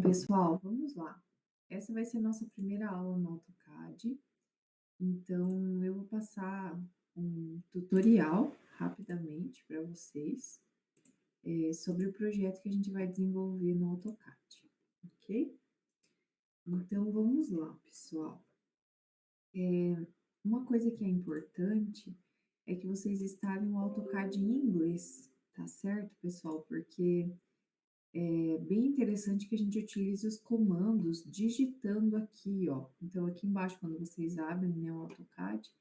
Pessoal, vamos lá. Essa vai ser nossa primeira aula no AutoCAD, então eu vou passar um tutorial rapidamente para vocês, sobre o projeto que a gente vai desenvolver no AutoCAD, ok? Então vamos lá, pessoal. Uma coisa que é importante é que vocês instalem o AutoCAD em inglês, tá certo, pessoal? Porque é bem interessante que a gente utilize os comandos digitando aqui, ó. Então, aqui embaixo, quando vocês abrem, né, o AutoCAD,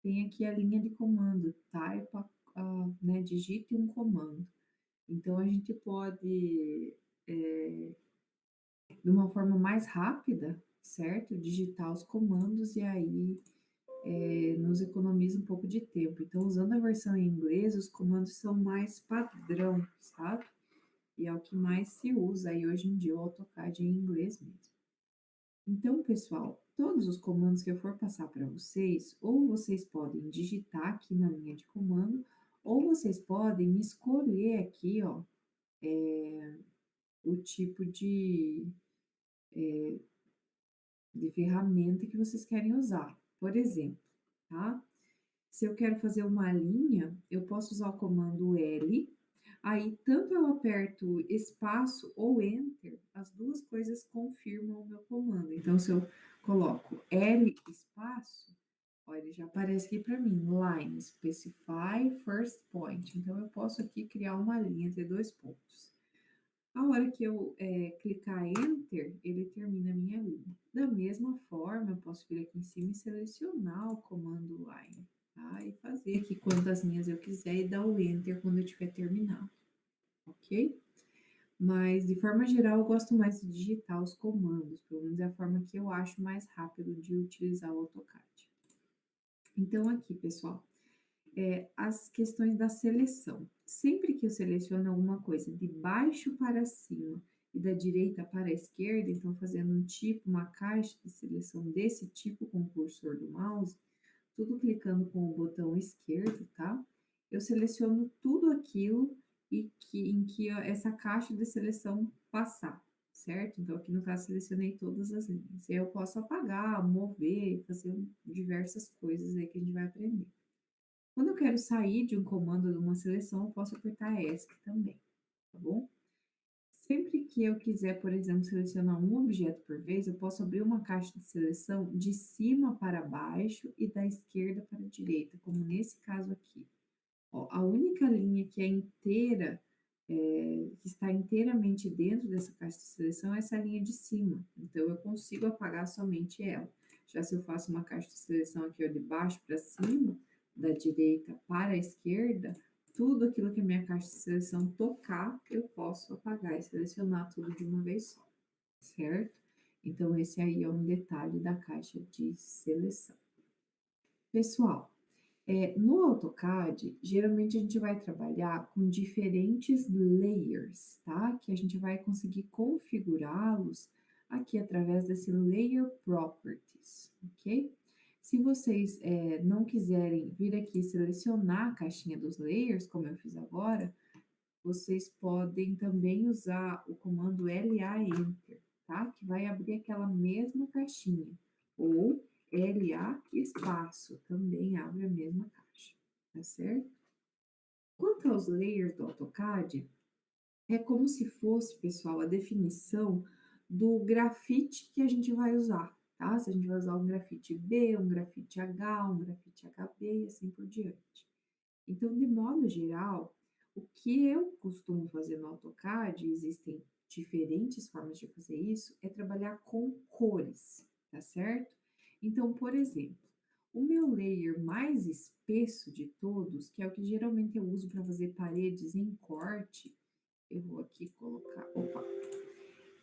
tem aqui a linha de comando, type, né, digite um comando. Então, a gente pode, de uma forma mais rápida, certo? Digitar os comandos e aí nos economiza um pouco de tempo. Então, usando a versão em inglês, os comandos são mais padrão, sabe? E é o que mais se usa aí hoje em dia, o AutoCAD em inglês mesmo. Então, pessoal, todos os comandos que eu for passar para vocês, ou vocês podem digitar aqui na linha de comando, ou vocês podem escolher aqui, ó, o tipo de ferramenta que vocês querem usar. Por exemplo, tá? Se eu quero fazer uma linha, eu posso usar o comando L. Aí, tanto eu aperto espaço ou enter, as duas coisas confirmam o meu comando. Então, se eu coloco L espaço, olha, ele já aparece aqui para mim, line, specify first point. Então, eu posso aqui criar uma linha entre dois pontos. A hora que eu clicar Enter, ele termina a minha linha. Da mesma forma, eu posso vir aqui em cima e selecionar o comando Line, tá? E fazer aqui quantas linhas eu quiser e dar o Enter quando eu tiver terminado, ok? Mas, de forma geral, eu gosto mais de digitar os comandos, pelo menos é a forma que eu acho mais rápido de utilizar o AutoCAD. Então, aqui, pessoal, as questões da seleção. Sempre que eu seleciono alguma coisa de baixo para cima e da direita para a esquerda, então fazendo um tipo, uma caixa de seleção desse tipo com o cursor do mouse, tudo clicando com o botão esquerdo, tá? Eu seleciono tudo aquilo em que essa caixa de seleção passar, certo? Então, aqui no caso, selecionei todas as linhas. E aí eu posso apagar, mover, fazer diversas coisas aí que a gente vai aprender. Quando eu quero sair de um comando de uma seleção, eu posso apertar ESC também, tá bom? Sempre que eu quiser, por exemplo, selecionar um objeto por vez, eu posso abrir uma caixa de seleção de cima para baixo e da esquerda para a direita, como nesse caso aqui. Ó, a única linha que é inteira, que está inteiramente dentro dessa caixa de seleção é essa linha de cima. Então, eu consigo apagar somente ela. Já se eu faço uma caixa de seleção aqui, ó, de baixo para cima, da direita para a esquerda, tudo aquilo que a minha caixa de seleção tocar, eu posso apagar e selecionar tudo de uma vez só, certo? Então, esse aí é um detalhe da caixa de seleção. Pessoal, no AutoCAD, geralmente a gente vai trabalhar com diferentes layers, tá? Que a gente vai conseguir configurá-los aqui através desse Layer Properties, ok? Se vocês não quiserem vir aqui selecionar a caixinha dos layers, como eu fiz agora, vocês podem também usar o comando LA Enter, tá? Que vai abrir aquela mesma caixinha. Ou LA espaço, também abre a mesma caixa, tá certo? Quanto aos layers do AutoCAD, é como se fosse, pessoal, a definição do grafite que a gente vai usar, tá? Se a gente vai usar um grafite B, um grafite H, um grafite HB e assim por diante. Então, de modo geral, o que eu costumo fazer no AutoCAD, existem diferentes formas de fazer isso, é trabalhar com cores, tá certo? Então, por exemplo, o meu layer mais espesso de todos, que é o que geralmente eu uso para fazer paredes em corte, eu vou aqui colocar, opa,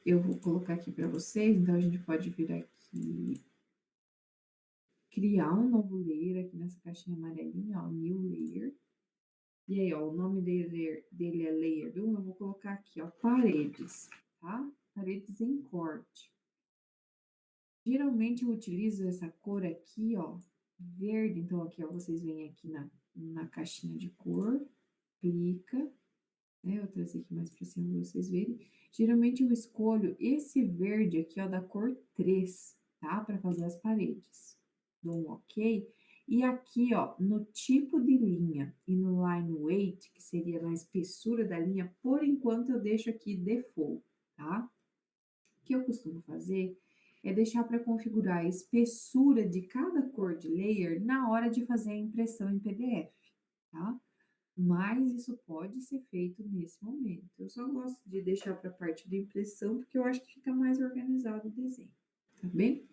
eu vou colocar aqui para vocês, então a gente pode vir aqui, criar um novo layer aqui nessa caixinha amarelinha, ó, new layer. E aí, ó, o nome dele é Layer 1, eu vou colocar aqui, ó, paredes, tá? Paredes em corte. Geralmente eu utilizo essa cor aqui, ó, verde. Então, aqui, ó, vocês vêm aqui na caixinha de cor, clica, né, eu vou trazer aqui mais para cima para vocês verem. Geralmente eu escolho esse verde aqui, ó, da cor 3, tá, para fazer as paredes. Dou um ok. E aqui, ó, no tipo de linha e no line weight, que seria na espessura da linha, por enquanto eu deixo aqui default, tá? O que eu costumo fazer é deixar para configurar a espessura de cada cor de layer na hora de fazer a impressão em PDF, tá? Mas isso pode ser feito nesse momento. Eu só gosto de deixar para a parte de impressão, porque eu acho que fica mais organizado o desenho, tá bem?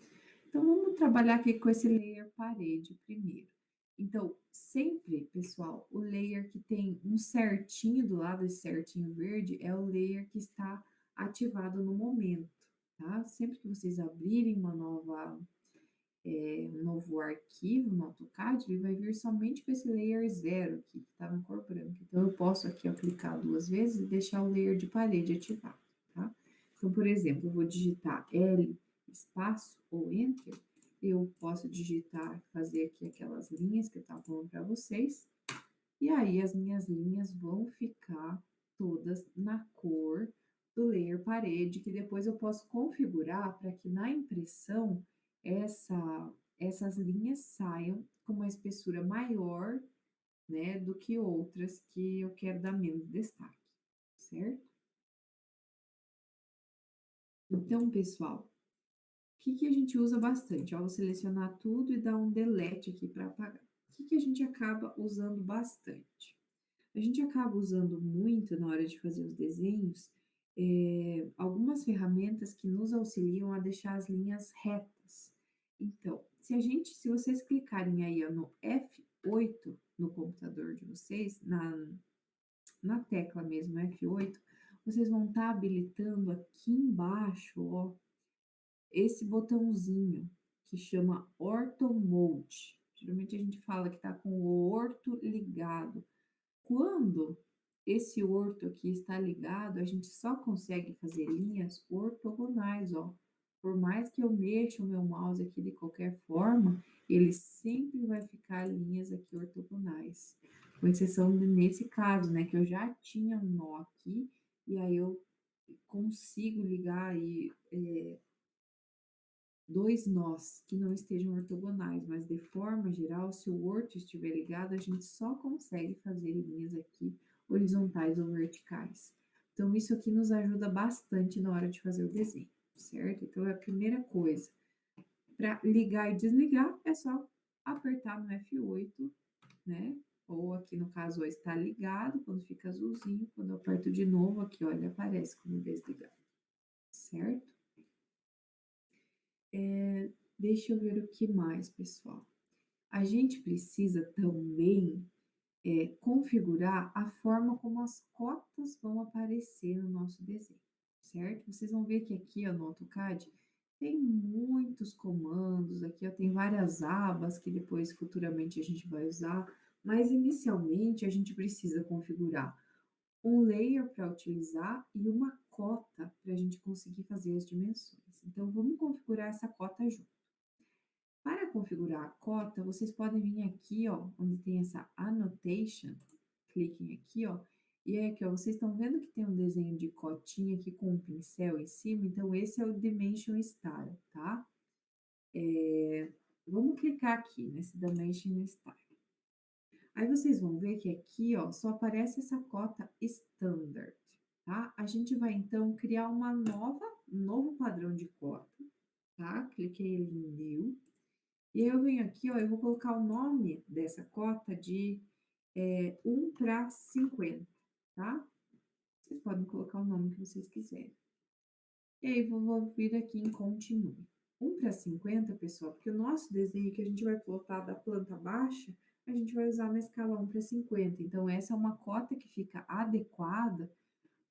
Então, vamos trabalhar aqui com esse layer parede primeiro. Então, sempre, pessoal, o layer que tem um certinho do lado, esse certinho verde, é o layer que está ativado no momento, tá? Sempre que vocês abrirem um novo arquivo no AutoCAD, ele vai vir somente com esse layer zero aqui, que está na cor branca. Então, eu posso aqui, ó, clicar 2 vezes e deixar o layer de parede ativado, tá? Então, por exemplo, eu vou digitar L espaço ou Enter, eu posso digitar, fazer aqui aquelas linhas que eu estava falando para vocês, e aí as minhas linhas vão ficar todas na cor do layer parede, que depois eu posso configurar para que na impressão essas linhas saiam com uma espessura maior, né, do que outras que eu quero dar menos destaque, certo? Então, pessoal, o que que a gente usa bastante? Ó, vou selecionar tudo e dar um delete aqui para apagar. O que que a gente acaba usando bastante? A gente acaba usando muito na hora de fazer os desenhos, algumas ferramentas que nos auxiliam a deixar as linhas retas. Então, se vocês clicarem aí ó, no F8 no computador de vocês, na tecla mesmo F8, vocês vão estar habilitando aqui embaixo, ó, esse botãozinho que chama Ortho Mode. Geralmente a gente fala que está com o orto ligado. Quando esse orto aqui está ligado, a gente só consegue fazer linhas ortogonais, ó. Por mais que eu mexa o meu mouse aqui de qualquer forma, ele sempre vai ficar linhas aqui ortogonais. Com exceção nesse caso, né, que eu já tinha um nó aqui, e aí eu consigo ligar aí dois nós que não estejam ortogonais, mas de forma geral, se o orto estiver ligado, a gente só consegue fazer linhas aqui horizontais ou verticais. Então, isso aqui nos ajuda bastante na hora de fazer o desenho, certo? Então, é a primeira coisa. Para ligar e desligar, é só apertar no F8, né? Ou aqui no caso, ó, está ligado, quando fica azulzinho, quando eu aperto de novo, aqui, ó, ele aparece como desligado, certo? Deixa eu ver o que mais, pessoal. A gente precisa também configurar a forma como as cotas vão aparecer no nosso desenho, certo? Vocês vão ver que aqui ó, no AutoCAD tem muitos comandos, aqui ó, tem várias abas que depois futuramente a gente vai usar, mas inicialmente a gente precisa configurar um layer para utilizar e uma cota para a gente conseguir fazer as dimensões. Então vamos configurar essa cota junto. Para configurar a cota, vocês podem vir aqui, ó, onde tem essa annotation, cliquem aqui, ó, e é aqui, ó, vocês estão vendo que tem um desenho de cotinha aqui com um pincel em cima, então esse é o Dimension Style, tá? Vamos clicar aqui nesse Dimension Style. Aí vocês vão ver que aqui, ó, só aparece essa cota Standard, tá? A gente vai então criar um novo padrão de cota, tá? Cliquei em New. E aí eu venho aqui, ó, eu vou colocar o nome dessa cota de 1:50, tá? Vocês podem colocar o nome que vocês quiserem. E aí vou vir aqui em Continue. 1:50, pessoal, porque o nosso desenho que a gente vai plotar da planta baixa, a gente vai usar na escala 1:50. Então, essa é uma cota que fica adequada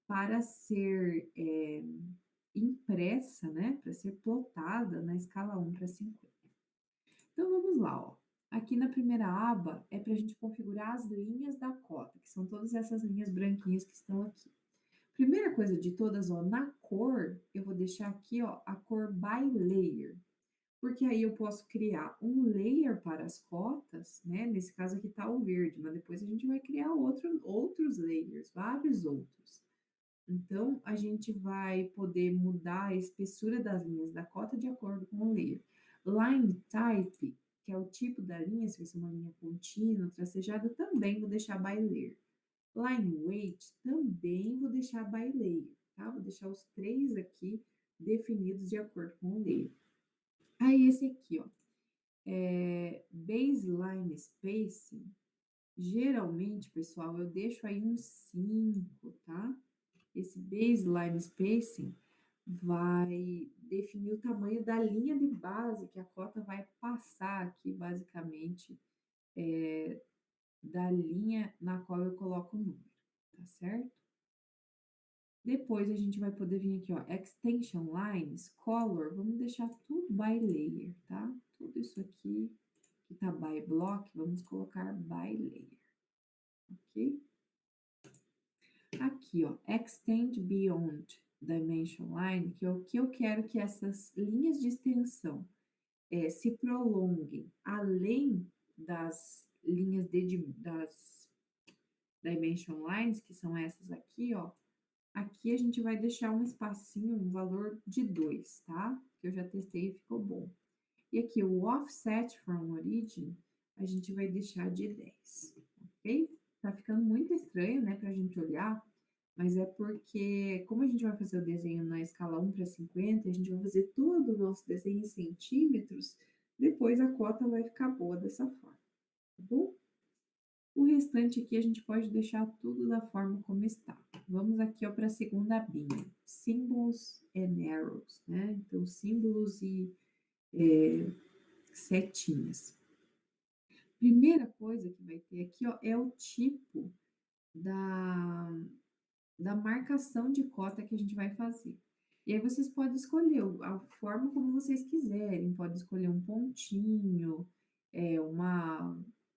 para ser impressa, né? Para ser plotada na escala 1:50. Então vamos lá, ó. Aqui na primeira aba é para a gente configurar as linhas da cota, que são todas essas linhas branquinhas que estão aqui. Primeira coisa de todas, ó, na cor, eu vou deixar aqui, ó, a cor by layer. porque aí eu posso criar um layer para as cotas, né? Nesse caso aqui tá o verde, mas depois a gente vai criar outros layers, vários outros. Então, a gente vai poder mudar a espessura das linhas da cota de acordo com o layer. Line type, que é o tipo da linha, se vai ser uma linha contínua, tracejada, também vou deixar by layer. Line weight, também vou deixar by layer, tá? Vou deixar os três aqui definidos de acordo com o layer. Aí, esse aqui, ó, baseline spacing, geralmente, pessoal, eu deixo aí uns 5, tá? Esse baseline spacing vai definir o tamanho da linha de base que a cota vai passar aqui, basicamente, da linha na qual eu coloco o número, tá certo? Depois a gente vai poder vir aqui, ó, extension lines, color, vamos deixar tudo by layer, tá? Tudo isso aqui que tá by block, vamos colocar by layer, ok? Aqui, ó, extend beyond dimension line, que é o que eu quero que essas linhas de extensão se prolonguem além das linhas das dimension lines, que são essas aqui, ó. Aqui a gente vai deixar um espacinho, um valor de 2, tá? Que eu já testei e ficou bom. E aqui o offset from origin, a gente vai deixar de 10, ok? Tá ficando muito estranho, né, pra gente olhar, mas é porque, como a gente vai fazer o desenho na escala 1:50, a gente vai fazer todo o nosso desenho em centímetros, depois a cota vai ficar boa dessa forma, tá bom? O restante aqui a gente pode deixar tudo da forma como está. Vamos aqui para a segunda abinha, symbols and arrows, né? Então, símbolos e setinhas. Primeira coisa que vai ter aqui, ó, é o tipo da marcação de cota que a gente vai fazer. E aí vocês podem escolher a forma como vocês quiserem, pode escolher um pontinho,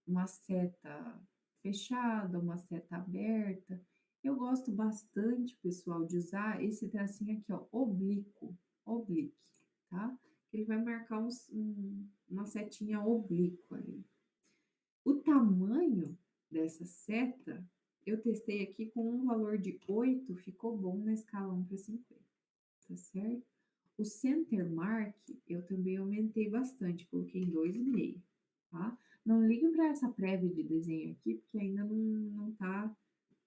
uma seta fechada, uma seta aberta. Eu gosto bastante, pessoal, de usar esse tracinho aqui, ó, oblíquo, oblique, tá? Ele vai marcar uma setinha oblíqua ali. O tamanho dessa seta, eu testei aqui com um valor de 8, ficou bom na escala 1:50, tá certo? O center mark, eu também aumentei bastante, coloquei em 2,5, tá? Não ligue para essa prévia de desenho aqui, porque ainda não tá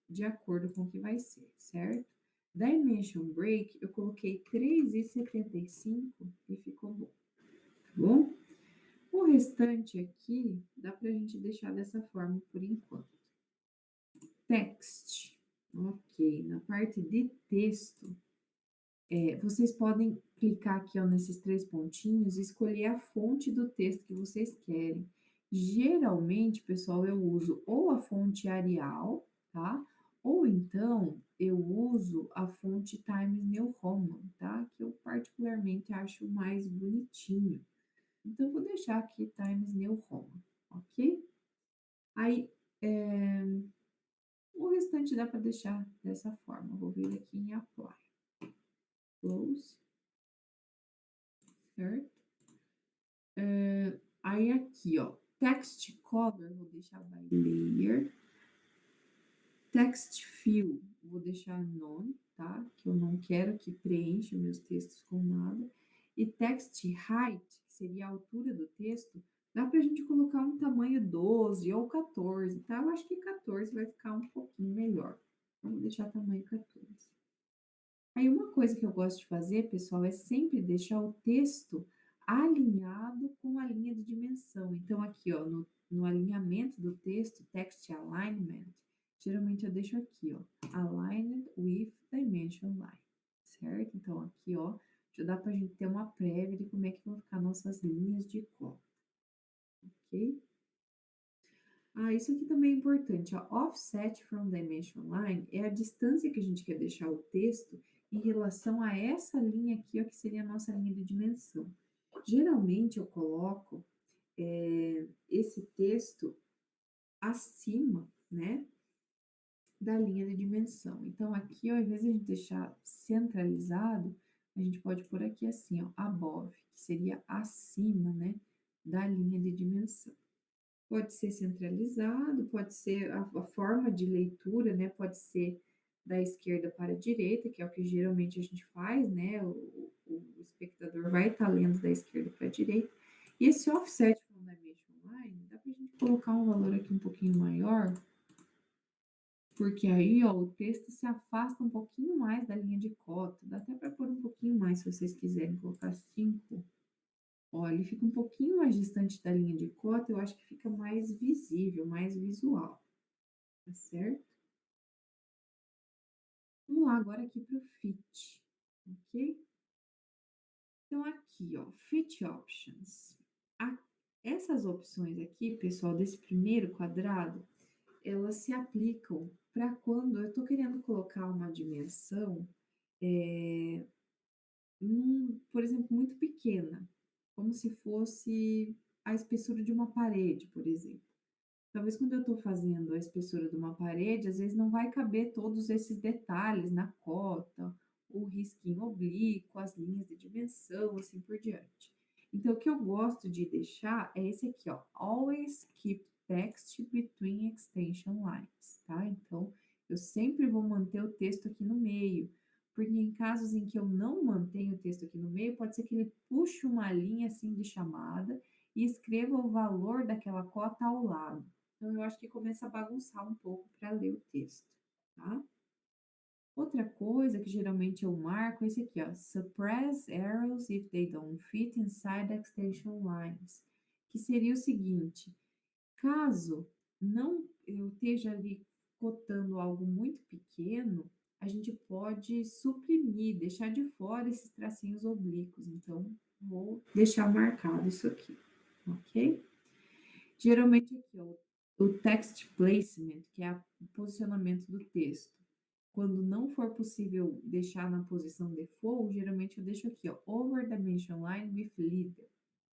de acordo com o que vai ser, certo? Dimension break, eu coloquei 3,75 e ficou bom, tá bom? O restante aqui, dá para a gente deixar dessa forma por enquanto. Text. Ok, na parte de texto, vocês podem clicar aqui ó, nesses três pontinhos e escolher a fonte do texto que vocês querem. Geralmente, pessoal, eu uso ou a fonte Arial, tá? Ou então eu uso a fonte Times New Roman, tá? Que eu particularmente acho mais bonitinho. Então, eu vou deixar aqui Times New Roman, ok? Aí, o restante dá para deixar dessa forma. Vou vir aqui em Apply. Close, certo? Aí aqui, ó, Text Color, vou deixar by Layer. Text Fill, vou deixar None, tá? Que eu não quero que preencha meus textos com nada. E Text Height, que seria a altura do texto, dá para a gente colocar um tamanho 12 ou 14, tá? Eu acho que 14 vai ficar um pouquinho melhor. Vamos deixar tamanho 14. Aí uma coisa que eu gosto de fazer, pessoal, é sempre deixar o texto alinhado com a linha de dimensão. Então, aqui, ó, no alinhamento do texto, text alignment, geralmente eu deixo aqui, ó, aligned with dimension line, certo? Então, aqui, ó, já dá pra gente ter uma prévia de como é que vão ficar nossas linhas de cota, ok? Ah, isso aqui também é importante, ó. Offset from dimension line é a distância que a gente quer deixar o texto em relação a essa linha aqui, ó, que seria a nossa linha de dimensão. Geralmente eu coloco esse texto acima, né, da linha de dimensão. Então aqui, ó, ao invés de a gente deixar centralizado, a gente pode pôr aqui assim, ó, above, que seria acima, né, da linha de dimensão. Pode ser centralizado, pode ser a forma de leitura, né, pode ser da esquerda para a direita, que é o que geralmente a gente faz, né, o espectador vai estar lendo da esquerda para a direita. E esse offset from dimension line, dá para a gente colocar um valor aqui um pouquinho maior, porque aí, ó, o texto se afasta um pouquinho mais da linha de cota, dá até para pôr um pouquinho mais, se vocês quiserem colocar 5. Ó, ele fica um pouquinho mais distante da linha de cota, eu acho que fica mais visível, mais visual, tá certo? Vamos lá agora aqui para o fit, ok? Então aqui, ó, fit options. A- Essas opções aqui, pessoal, desse primeiro quadrado, elas se aplicam para quando eu estou querendo colocar uma dimensão, eh, por exemplo, muito pequena, como se fosse a espessura de uma parede, por exemplo. Talvez quando eu estou fazendo a espessura de uma parede, às vezes não vai caber todos esses detalhes na cota, o risquinho oblíquo, as linhas de dimensão, assim por diante. Então, o que eu gosto de deixar é esse aqui, ó, always keep text between extension lines, tá? Então, eu sempre vou manter o texto aqui no meio, porque em casos em que eu não mantenho o texto aqui no meio, pode ser que ele puxe uma linha assim de chamada e escreva o valor daquela cota ao lado. Então, eu acho que começa a bagunçar um pouco para ler o texto, tá? Outra coisa que geralmente eu marco é esse aqui, ó, suppress arrows if they don't fit inside extension lines, que seria o seguinte, caso não eu esteja ali cotando algo muito pequeno, a gente pode suprimir, deixar de fora esses tracinhos oblíquos. Então, vou deixar marcado isso aqui, ok? Geralmente aqui, ó, o text placement, que é o posicionamento do texto. Quando não for possível deixar na posição default, geralmente eu deixo aqui, ó, over dimension line with leader,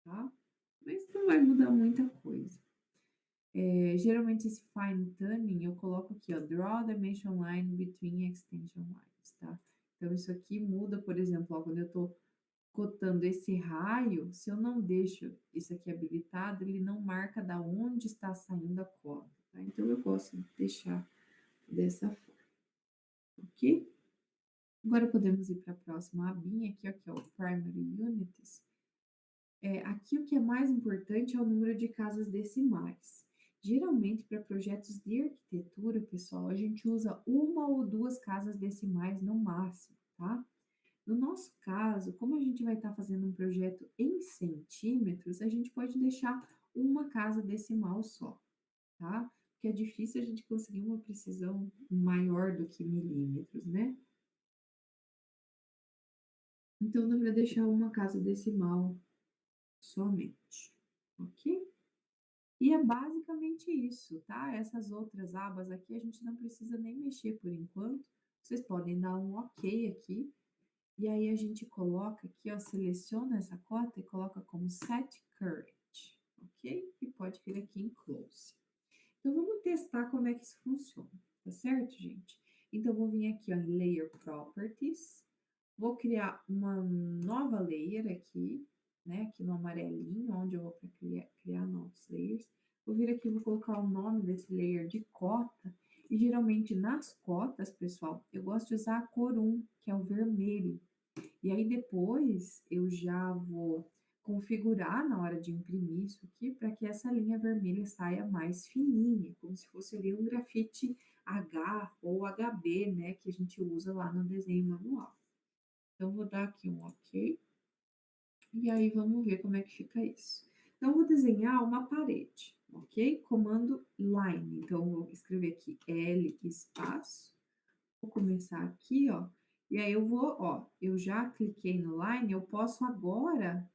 tá? Mas não vai mudar muita coisa. Geralmente esse fine tuning eu coloco aqui, ó, draw dimension line between extension lines, tá? Então isso aqui muda, por exemplo, ó, quando eu estou cotando esse raio, se eu não deixo isso aqui habilitado, ele não marca da onde está saindo a cota, tá? Então eu gosto de deixar dessa forma, ok? Agora podemos ir para a próxima abinha aqui, ó, que é o Primary Units. Aqui o que é mais importante é o número de casas decimais. Geralmente, para projetos de arquitetura, pessoal, a gente usa uma ou duas casas decimais no máximo, tá? No nosso caso, como a gente vai estar fazendo um projeto em centímetros, a gente pode deixar uma casa decimal só, tá? Porque é difícil a gente conseguir uma precisão maior do que milímetros, né? Então, dá para deixar uma casa decimal somente, ok? E é basicamente isso, tá? Essas outras abas aqui a gente não precisa nem mexer por enquanto. Vocês podem dar um ok aqui. E aí a gente coloca aqui, ó, seleciona essa cota e coloca como set current, ok? E pode vir aqui em close. Então vamos testar como é que isso funciona, tá certo, gente? Então vou vir aqui, ó, em layer properties, vou criar uma nova layer aqui, né? Aqui no amarelinho, onde eu vou criar novos layers. Vou vir aqui, vou colocar o nome desse layer de cota. E geralmente nas cotas, pessoal, eu gosto de usar a cor 1, que é o vermelho. E aí depois eu já vou configurar na hora de imprimir isso aqui para que essa linha vermelha saia mais fininha, como se fosse ali um grafite H ou HB, né, que a gente usa lá no desenho manual. Então, vou dar aqui um OK, e aí vamos ver como é que fica isso. Então, vou desenhar uma parede, ok? Comando line. Então, vou escrever aqui L espaço. Vou começar aqui, ó. E aí eu vou, ó, eu já cliquei no line, eu posso agora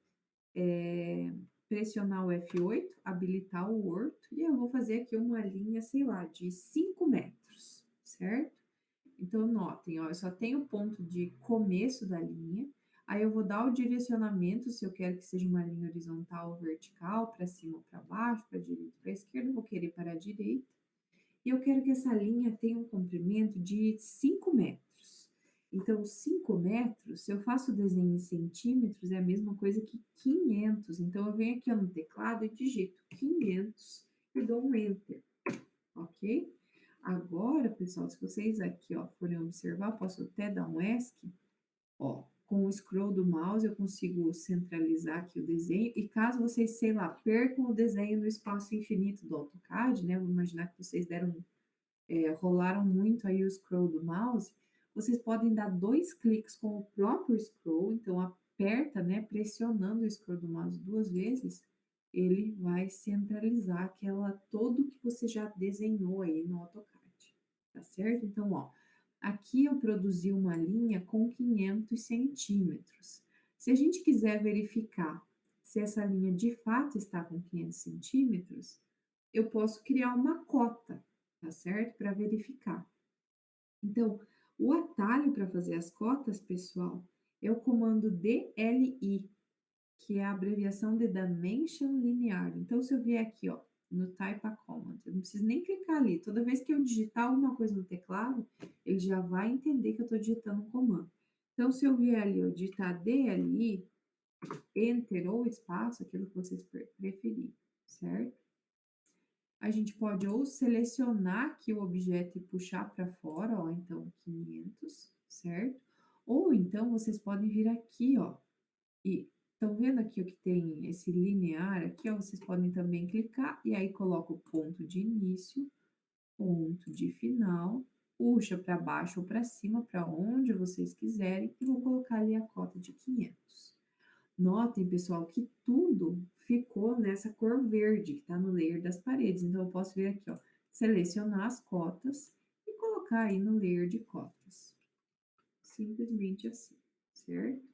pressionar o F8, habilitar o Word, e eu vou fazer aqui uma linha, sei lá, de 5 metros, certo? Então, notem, ó, eu só tenho o ponto de começo da linha, aí eu vou dar o direcionamento, se eu quero que seja uma linha horizontal ou vertical, para cima ou para baixo, para direita ou para esquerda, eu vou querer para a direita, e eu quero que essa linha tenha um comprimento de 5 metros. Então 5 metros, se eu faço o desenho em centímetros, é a mesma coisa que 500. Então eu venho aqui, ó, no teclado e digito 500 e dou um enter, ok? Agora, pessoal, se vocês aqui, ó, forem observar, posso até dar um ESC, ó, com o scroll do mouse eu consigo centralizar aqui o desenho e caso vocês, sei lá, percam o desenho no espaço infinito do AutoCAD, né, vou imaginar que vocês rolaram muito aí o scroll do mouse, vocês podem dar 2 cliques com o próprio scroll, então aperta, né, pressionando o scroll do mouse 2 vezes, ele vai centralizar aquela todo que você já desenhou aí no AutoCAD, tá certo? Então, ó, aqui eu produzi uma linha com 500 centímetros. Se a gente quiser verificar se essa linha de fato está com 500 centímetros, eu posso criar uma cota, tá certo? Para verificar. Então, o atalho para fazer as cotas, pessoal, é o comando DLI, que é a abreviação de Dimension Linear. Então, se eu vier aqui, ó, no Type a Command, eu não preciso nem clicar ali. Toda vez que eu digitar alguma coisa no teclado, ele já vai entender que eu estou digitando um comando. Então, se eu vier ali, eu digitar DLI, Enter ou espaço, aquilo que vocês preferirem, certo? A gente pode ou selecionar aqui o objeto e puxar para fora, ó, então 500, certo? Ou então vocês podem vir aqui, ó, e estão vendo aqui o que tem esse linear aqui, ó, vocês podem também clicar e aí coloca o ponto de início, ponto de final, puxa para baixo ou para cima, para onde vocês quiserem, e vou colocar ali a cota de 500. Notem, pessoal, que tudo ficou nessa cor verde que está no layer das paredes. Então, eu posso vir aqui, ó, selecionar as cotas e colocar aí no layer de cotas. Simplesmente assim, certo?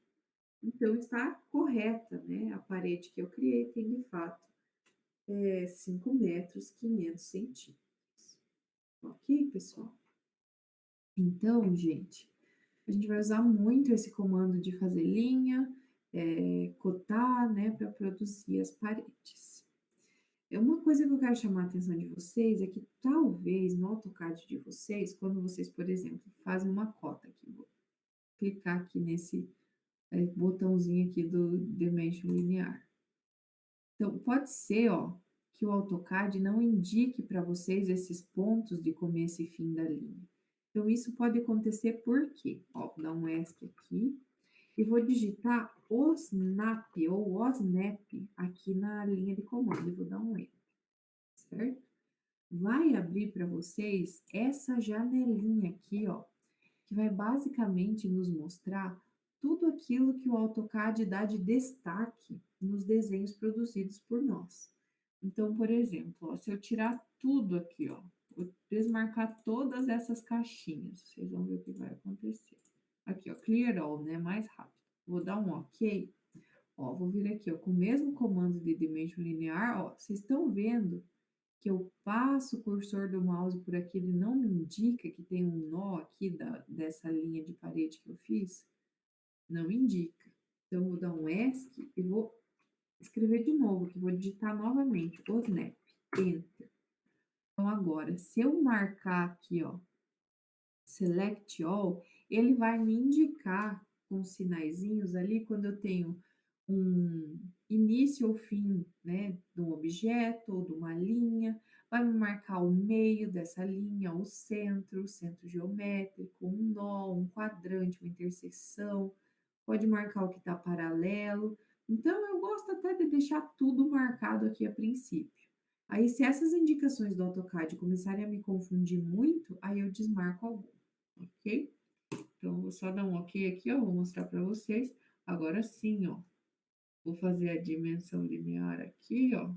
Então, está correta, né? A parede que eu criei tem, de fato, 5 metros, 500 centímetros. Ok, pessoal? Então, gente, a gente vai usar muito esse comando de fazer linha, cotar, né, para produzir as paredes. Uma coisa que eu quero chamar a atenção de vocês é que talvez no AutoCAD de vocês, quando vocês, por exemplo, fazem uma cota aqui, vou clicar aqui nesse botãozinho aqui do Dimension Linear. Então, pode ser, ó, que o AutoCAD não indique para vocês esses pontos de começo e fim da linha. Então, isso pode acontecer por quê? Ó, vou dar um ESC aqui e vou digitar OSNAP ou OSNAP aqui na linha de comando e vou dar um Enter, certo? Vai abrir para vocês essa janelinha aqui, ó, que vai basicamente nos mostrar tudo aquilo que o AutoCAD dá de destaque nos desenhos produzidos por nós. Então, por exemplo, ó, se eu tirar tudo aqui, ó, vou desmarcar todas essas caixinhas, vocês vão ver o que vai acontecer. Aqui, ó, Clear All, né, mais rápido. Vou dar um OK. Ó, vou vir aqui, ó, com o mesmo comando de Dimension Linear, ó, vocês estão vendo que eu passo o cursor do mouse por aqui, ele não me indica que tem um nó aqui dessa linha de parede que eu fiz? Não indica. Então, eu vou dar um ESC e vou escrever de novo, que vou digitar novamente, o Snap, Enter. Então, agora, se eu marcar aqui, ó, Select All, ele vai me indicar com sinaizinhos ali quando eu tenho um início ou fim, né, de um objeto ou de uma linha, vai me marcar o meio dessa linha, o centro geométrico, um nó, um quadrante, uma interseção, pode marcar o que está paralelo. Então, eu gosto até de deixar tudo marcado aqui a princípio. Aí, se essas indicações do AutoCAD começarem a me confundir muito, aí eu desmarco algum, ok? Então, vou só dar um ok aqui, ó, vou mostrar para vocês. Agora sim, ó, vou fazer a dimensão linear aqui, ó.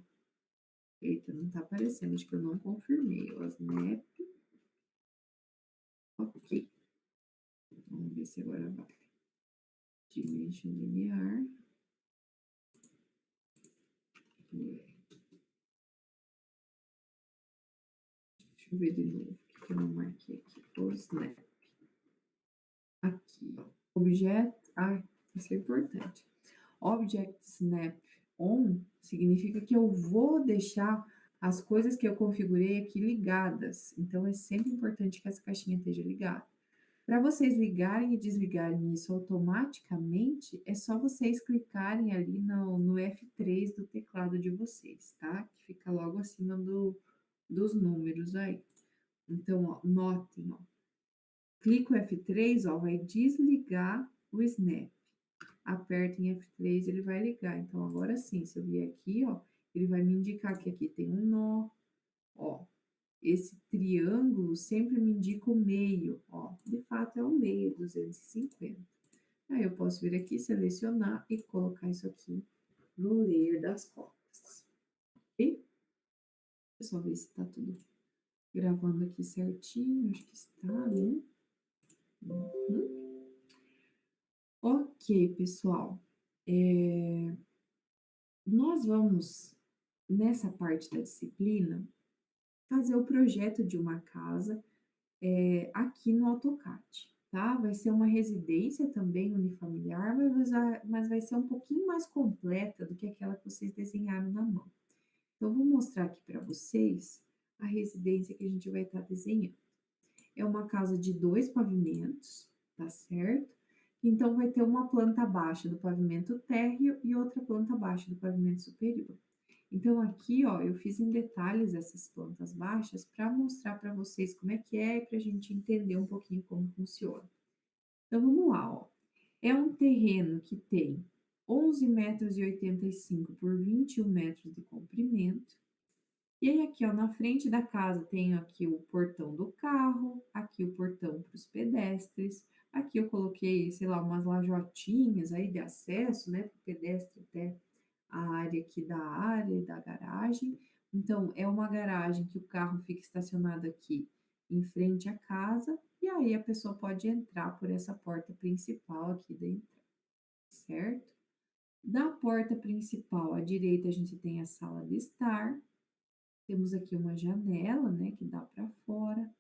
Eita, não tá aparecendo, acho que eu não confirmei. O snap. Ok. Vamos ver se agora vai. Dimension linear. Deixa eu ver de novo, o que eu não marquei aqui. O snap. Aqui, ó. Objeto. Ah, isso é importante. Object Snap On significa que eu vou deixar as coisas que eu configurei aqui ligadas. Então, é sempre importante que essa caixinha esteja ligada. Para vocês ligarem e desligarem isso automaticamente, é só vocês clicarem ali no F3 do teclado de vocês, tá? Que fica logo acima dos números aí. Então, ó, notem, ó. Clica o F3, ó, vai desligar o Snap. Aperta em F3, ele vai ligar. Então, agora sim, se eu vier aqui, ó, ele vai me indicar que aqui tem um nó, ó. Esse triângulo sempre me indica o meio, ó. De fato, é o meio, 250. Aí eu posso vir aqui, selecionar e colocar isso aqui no layer das cotas, ok? Deixa eu só ver se tá tudo gravando aqui certinho, acho que está, né? Uhum. Ok, pessoal. Nós vamos, nessa parte da disciplina, fazer o projeto de uma casa aqui no AutoCAD, tá? Vai ser uma residência também unifamiliar, mas vai ser um pouquinho mais completa do que aquela que vocês desenharam na mão. Então, eu vou mostrar aqui para vocês a residência que a gente vai estar desenhando. É uma casa de 2 pavimentos, tá certo? Então, vai ter uma planta baixa do pavimento térreo e outra planta baixa do pavimento superior. Então, aqui, ó, eu fiz em detalhes essas plantas baixas para mostrar para vocês como é que é e para a gente entender um pouquinho como funciona. Então, vamos lá, ó. É um terreno que tem 11,85 metros por 21 metros de comprimento. E aí, aqui, ó, na frente da casa tem aqui o portão do carro, aqui o portão para os pedestres. Aqui eu coloquei, sei lá, umas lajotinhas aí de acesso, né, para o pedestre até a área aqui da área da garagem. Então, é uma garagem que o carro fica estacionado aqui em frente à casa, e aí a pessoa pode entrar por essa porta principal aqui dentro, certo? Da porta principal à direita, a gente tem a sala de estar. Temos aqui uma janela, né, que dá para fora.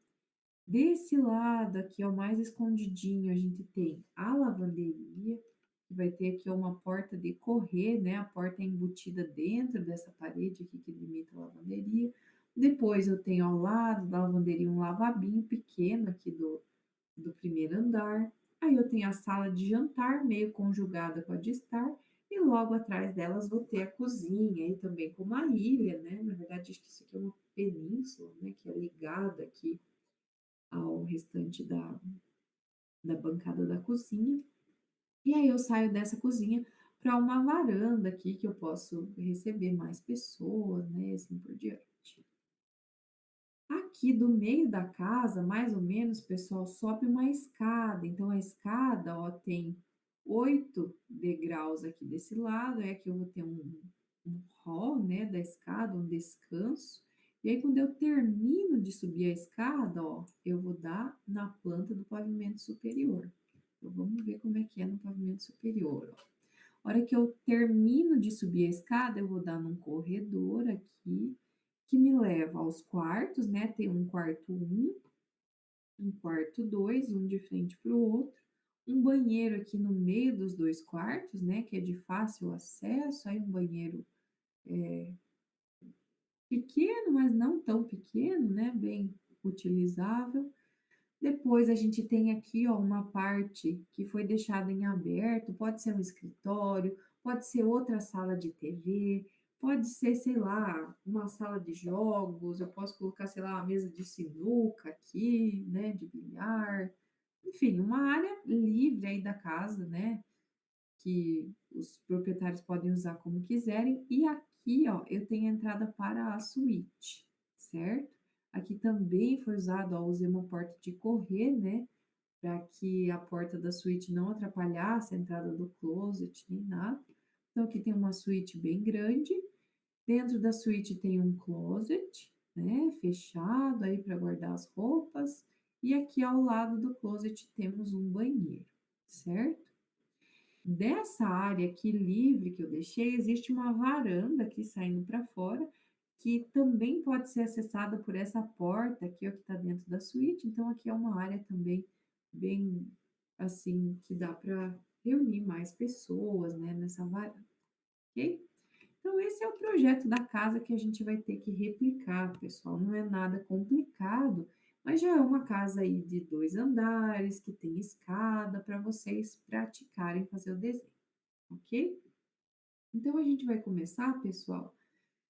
Desse lado aqui, ó, mais escondidinho, a gente tem a lavanderia, que vai ter aqui uma porta de correr, né? A porta é embutida dentro dessa parede aqui que limita a lavanderia. Depois eu tenho ao lado da lavanderia um lavabinho pequeno aqui do primeiro andar. Aí eu tenho a sala de jantar, meio conjugada com a de estar, e logo atrás delas vou ter a cozinha, e também com uma ilha, né? Na verdade, acho que isso aqui é uma península, né? Que é ligada aqui ao restante da bancada da cozinha. E aí eu saio dessa cozinha para uma varanda aqui que eu posso receber mais pessoas, né, assim por diante. Aqui do meio da casa, mais ou menos, pessoal, sobe uma escada. Então a escada, ó, tem 8 degraus aqui desse lado, é que eu vou ter um hall, né, da escada, um descanso. E aí, quando eu termino de subir a escada, ó, eu vou dar na planta do pavimento superior. Então, vamos ver como é que é no pavimento superior, ó. A hora que eu termino de subir a escada, eu vou dar num corredor aqui, que me leva aos quartos, né? Tem um quarto um quarto 2, um de frente para o outro, um banheiro aqui no meio dos dois quartos, né? Que é de fácil acesso, aí um banheiro pequeno, mas não tão pequeno, né? Bem utilizável. Depois a gente tem aqui, ó, uma parte que foi deixada em aberto, pode ser um escritório, pode ser outra sala de TV, pode ser, sei lá, uma sala de jogos, eu posso colocar, sei lá, uma mesa de sinuca aqui, né, de bilhar, enfim, uma área livre aí da casa, né, que os proprietários podem usar como quiserem. E aqui, ó, eu tenho a entrada para a suíte, certo? Aqui também foi usado, ó, usei uma porta de correr, né? Para que a porta da suíte não atrapalhasse a entrada do closet nem nada. Então, aqui tem uma suíte bem grande. Dentro da suíte tem um closet, né? Fechado aí para guardar as roupas. E aqui ao lado do closet temos um banheiro, certo? Dessa área aqui livre que eu deixei, existe uma varanda aqui saindo para fora, que também pode ser acessada por essa porta aqui, ó, que está dentro da suíte. Então, aqui é uma área também bem, assim, que dá para reunir mais pessoas, né, nessa varanda, ok? Então, esse é o projeto da casa que a gente vai ter que replicar, pessoal. Não é nada complicado, mas já é uma casa aí de 2 andares, que tem escada para vocês praticarem fazer o desenho, ok? Então a gente vai começar, pessoal,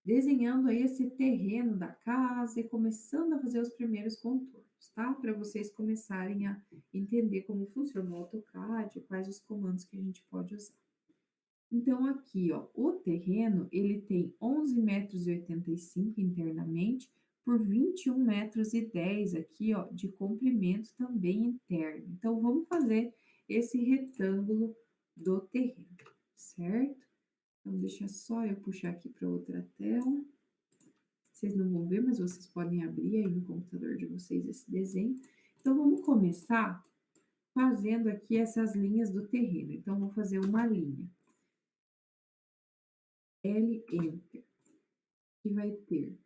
desenhando aí esse terreno da casa e começando a fazer os primeiros contornos, tá? Para vocês começarem a entender como funciona o AutoCAD, quais os comandos que a gente pode usar. Então aqui, ó, o terreno ele tem 11,85 m internamente por 21,10 m aqui, ó, de comprimento também interno. Então vamos fazer esse retângulo do terreno, certo? Então deixa só eu puxar aqui para outra tela. Vocês não vão ver, mas vocês podem abrir aí no computador de vocês esse desenho. Então vamos começar fazendo aqui essas linhas do terreno. Então vou fazer uma linha L Enter, que vai ter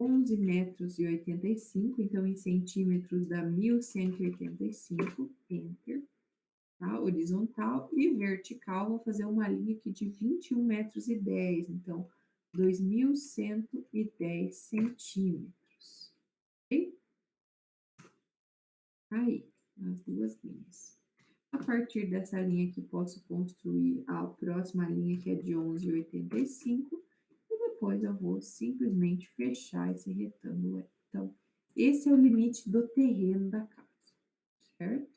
11,85 m, então em centímetros dá 1.185, Enter, tá? Horizontal e vertical, vou fazer uma linha aqui de 21,10 m, então 2.110 centímetros, ok? Aí, as duas linhas. A partir dessa linha aqui, posso construir a próxima linha, que é de 11,85, e depois eu vou simplesmente fechar esse retângulo aí. Então, esse é o limite do terreno da casa, certo?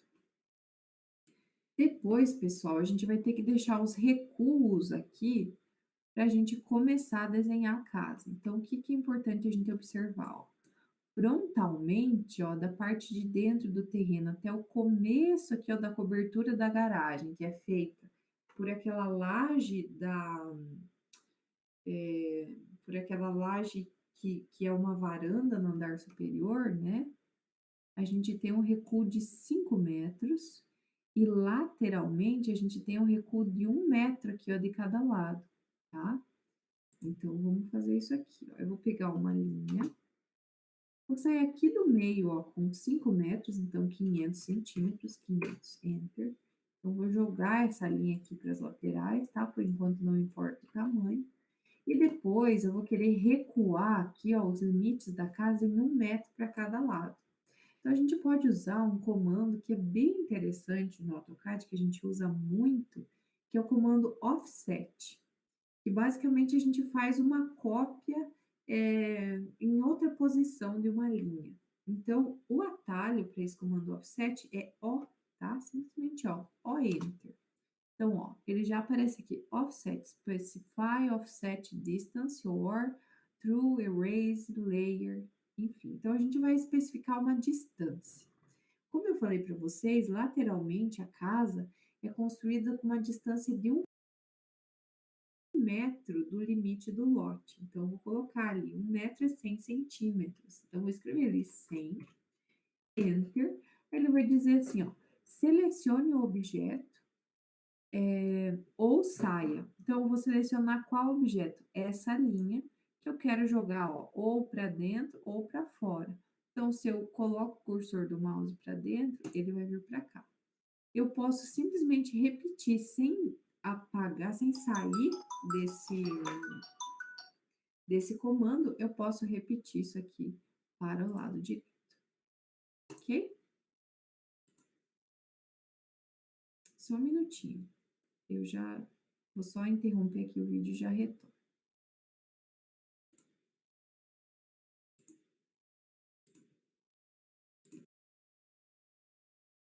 Depois, pessoal, a gente vai ter que deixar os recuos aqui para a gente começar a desenhar a casa. Então, o que que é importante a gente observar? Ó? Frontalmente, ó, da parte de dentro do terreno até o começo aqui, ó, da cobertura da garagem, que é feita por aquela laje por aquela laje que é uma varanda no andar superior, né? A gente tem um recuo de 5 metros e lateralmente a gente tem um recuo de 1 metro aqui, ó, de cada lado, tá? Então, vamos fazer isso aqui, ó. Eu vou pegar uma linha. Vou sair aqui do meio, ó, com 5 metros, então 500 centímetros, 500, Enter. Então, vou jogar essa linha aqui para as laterais, tá? Por enquanto não importa o tamanho. E depois eu vou querer recuar aqui, ó, os limites da casa em 1 metro para cada lado. Então, a gente pode usar um comando que é bem interessante no AutoCAD, que a gente usa muito, que é o comando Offset. E basicamente a gente faz uma cópia em outra posição de uma linha. Então, o atalho para esse comando offset é O, tá? Simplesmente O Enter. Então, ó, ele já aparece aqui, offset, specify offset distance or through erase layer, enfim. Então, a gente vai especificar uma distância. Como eu falei para vocês, lateralmente a casa é construída com uma distância de 1 metro do limite do lote. Então, vou colocar ali 1 metro é 100 centímetros. Então, vou escrever ali 100, Enter. Ele vai dizer assim, ó, selecione o objeto ou saia. Então, eu vou selecionar qual objeto? Essa linha que eu quero jogar, ó, ou para dentro ou para fora. Então, se eu coloco o cursor do mouse para dentro, ele vai vir para cá. Eu posso simplesmente repetir sem apagar, sem sair desse desse comando, eu posso repetir isso aqui para o lado direito, ok? Só um minutinho, eu já vou só interromper aqui o vídeo e já retorno.